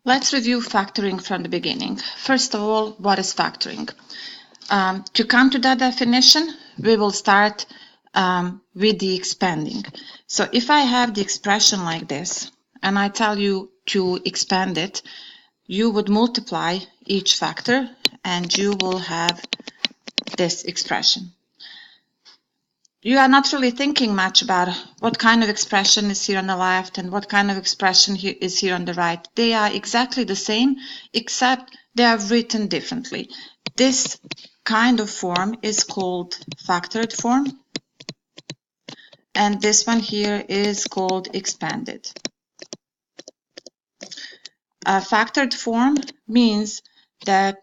Let's review factoring from the beginning. First of all, what is factoring? To come to that definition, we will start with the expanding. So if I have the expression like this, and I tell you to expand it, you would multiply each factor, and you will have this expression. You are not really thinking much about what kind of expression is here on the left and what kind of expression is here on the right. They are exactly the same, except they are written differently. This kind of form is called factored form, and this one here is called expanded. A factored form means that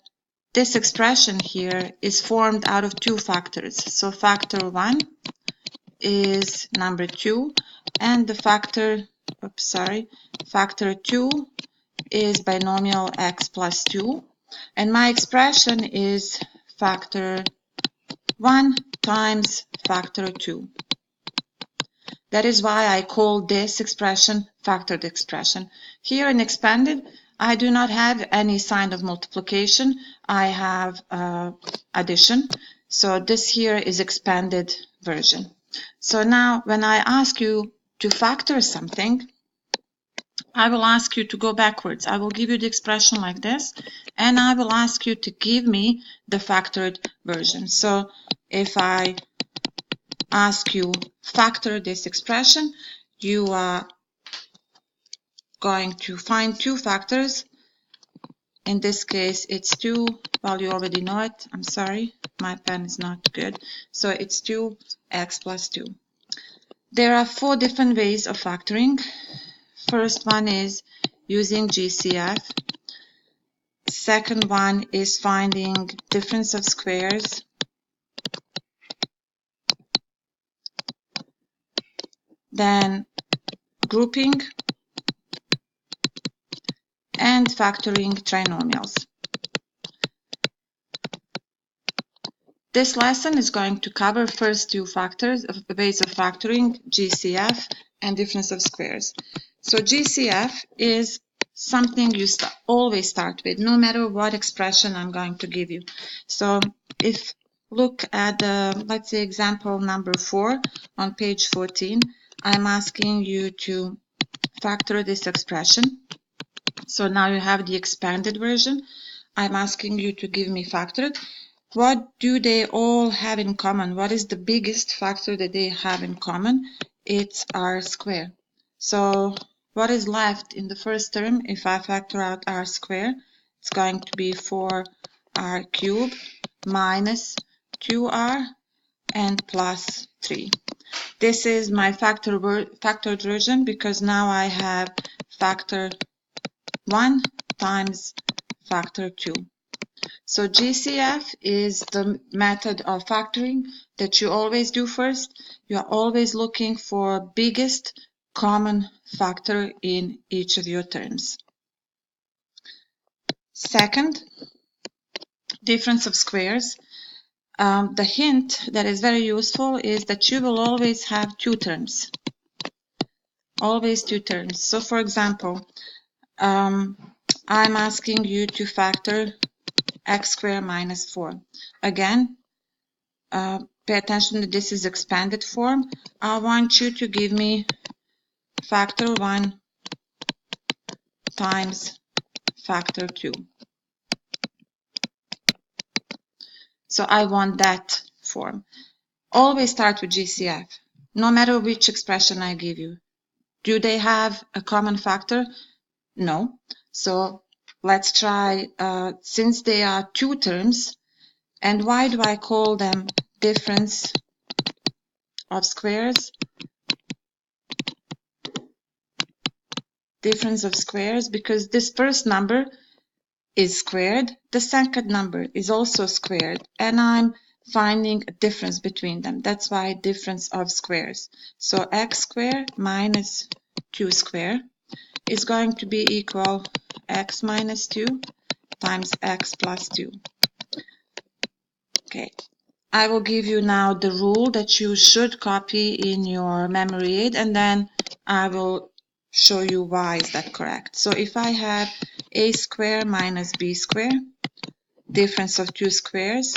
this expression here is formed out of two factors. So factor 1 is number 2, and the factor 2 is binomial x plus 2, and my expression is factor 1 times factor 2. That is why I call this expression factored expression. Here in expanded, I do not have any sign of multiplication. I have addition. So this here is expanded version. So now when I ask you to factor something, I will ask you to go backwards. I will give you the expression like this, and I will ask you to give me the factored version. So if I ask you factor this expression, you are going to find two factors. In this case, it's 2. Well, you already know it. I'm sorry, my pen is not good. So it's 2x plus 2. There are 4 different ways of factoring. First one is using GCF. Second one is finding difference of squares. Then grouping and factoring trinomials. This lesson is going to cover first 2 factors of the ways of factoring, GCF and difference of squares. So GCF is something you always start with, no matter what expression I'm going to give you. So if look at let's say example number 4 on page 14, I'm asking you to factor this expression. So now you have the expanded version. I'm asking you to give me factored. What do they all have in common? What is the biggest factor that they have in common? It's r squared. So what is left in the first term if I factor out r squared? It's going to be 4r cubed minus 2r and plus 3. This is my factored version because now I have factor 1 times factor 2. So GCF is the method of factoring that you always do first. You are always looking for biggest common factor in each of your terms. Second, difference of squares. The hint that is very useful is that you will always have 2 terms. Always 2 terms. So for example, I'm asking you to factor x squared minus 4. Again, pay attention that this is expanded form. I want you to give me factor 1 times factor 2. So I want that form. Always start with GCF, no matter which expression I give you. Do they have a common factor? No. So let's try, since they are 2 terms, and why do I call them difference of squares? Difference of squares, because this first number is squared, the second number is also squared, and I'm finding a difference between them. That's why difference of squares. So x squared minus 2 squared is going to be equal x minus 2 times x plus 2. Okay, I will give you now the rule that you should copy in your memory aid, and then I will show you why is that correct. So if I have a squared minus b squared, difference of two squares.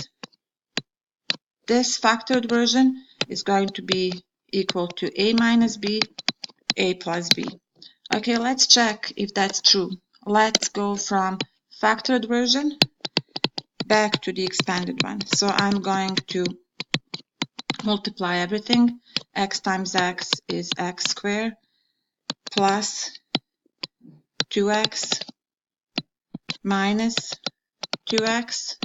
This factored version is going to be equal to a minus b, a plus b. Okay, let's check if that's true. Let's go from factored version back to the expanded one. So I'm going to multiply everything. X times x is x squared plus 2x minus 2x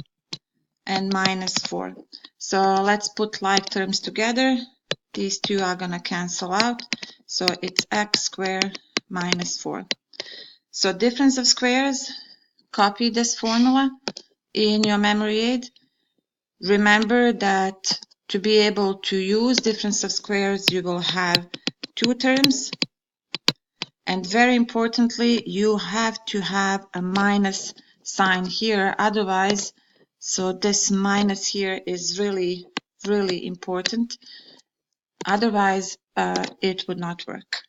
and minus 4. So let's put like terms together. These two are going to cancel out. So it's x squared minus 4. So difference of squares, copy this formula in your memory aid. Remember that to be able to use difference of squares, you will have two terms. And very importantly, you have to have a minus sign here. Otherwise, so this minus here is really, really important. Otherwise, it would not work.